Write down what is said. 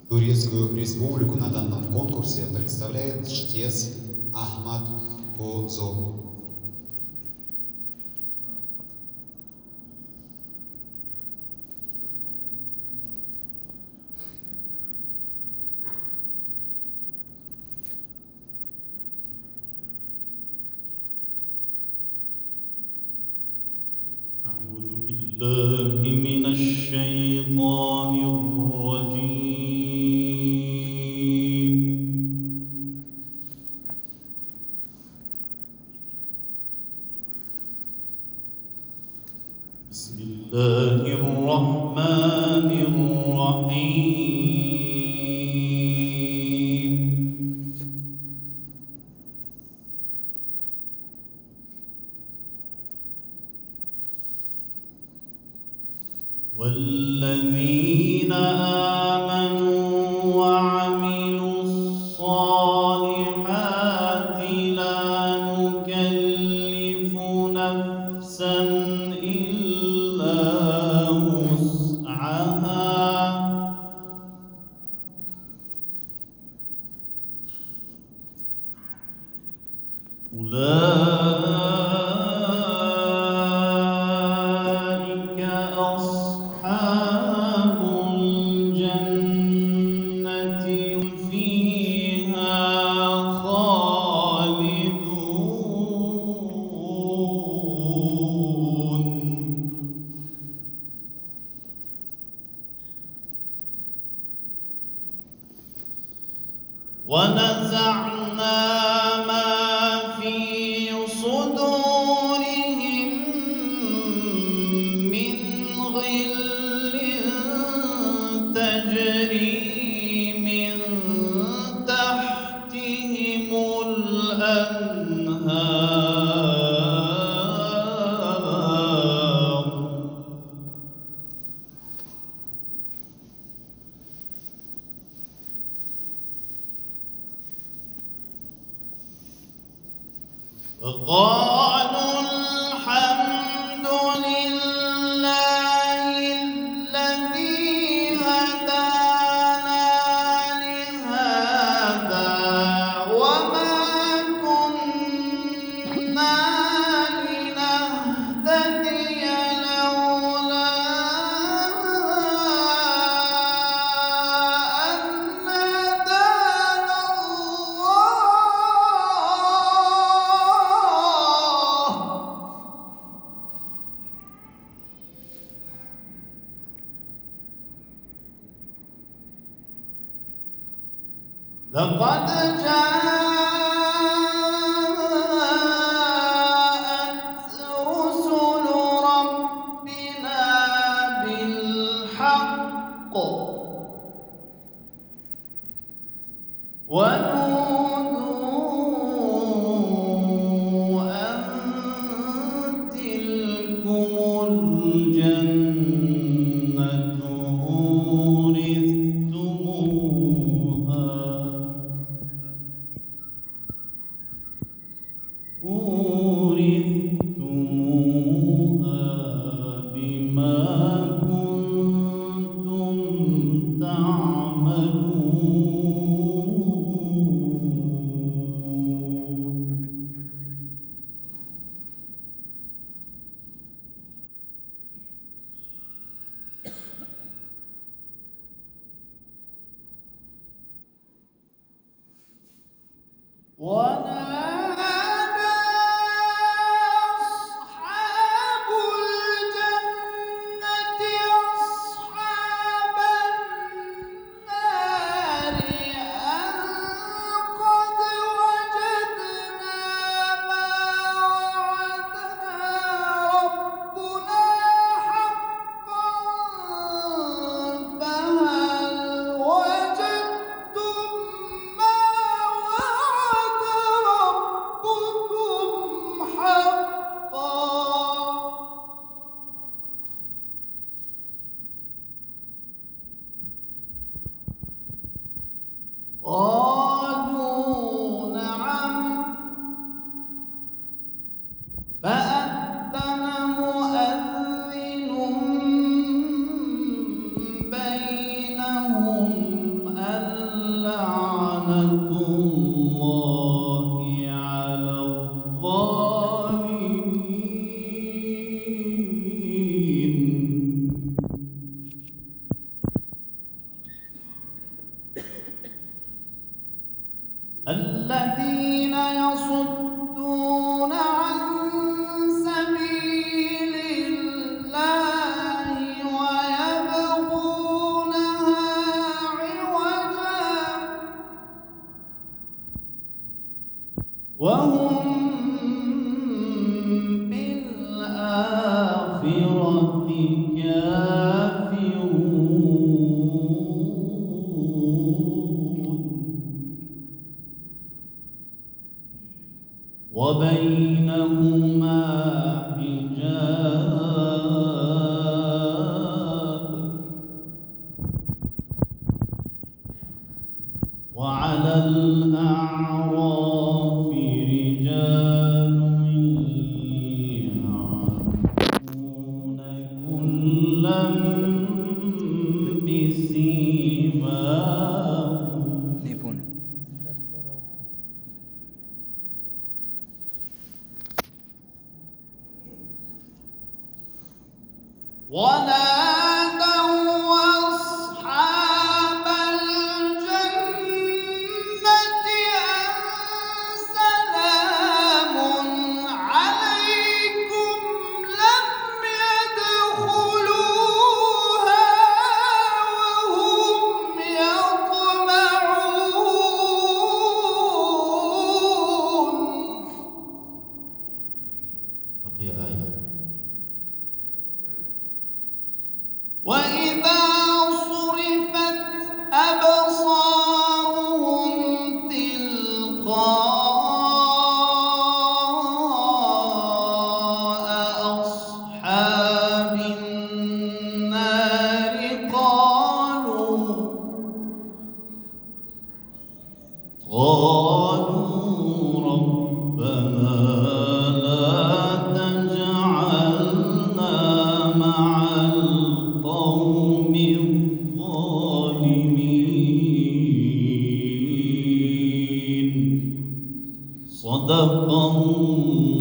Турецкую республику на данном конкурсе представляет чтец Ахмад Бозов. أعوذ بالله من الشيطان الرجيم. بسم الله الرحمن الرحيم. والذين آمنوا وعملوا الصالحات لا نكلف نفسا إلا وسعها أولئك أصحاب الجنة هم فيها خالدون. ونزعنا ما في صدورهم من غل تجري من تحتهم الأنهار وقالوا الحمد لله الذي هدانا لهذا وما كنا لنهتدي لولا أن هدانا الله. لقد جاءت رسل ربنا بالحق ونودوا أن تلكم الجنة أورثتموها بما كنتم تعملون. ونادى أصحاب الجنة أصحاب النار أن قد وجدنا ما وعدنا ربنا حقا فهل وجدتم ما وعد ربكم حقا. قالوا نعم. فأذن مؤذن بينهم الذين يصدون عن سبيل الله ويبغونها عوجا وهم بالآخرة وبينهما حجاب وعلى الأعراف رجال يعرفون كلا بسيماهم ونادوا أصحاب الجنة أن سلام عليكم لم يدخلوها وهم يطمعون. بقي آية. وإذا صرفت أبصارهم تلقاء أصحاب النار قالوا ربنا لا تجعلنا مع القوم الظالمين. صدق الله.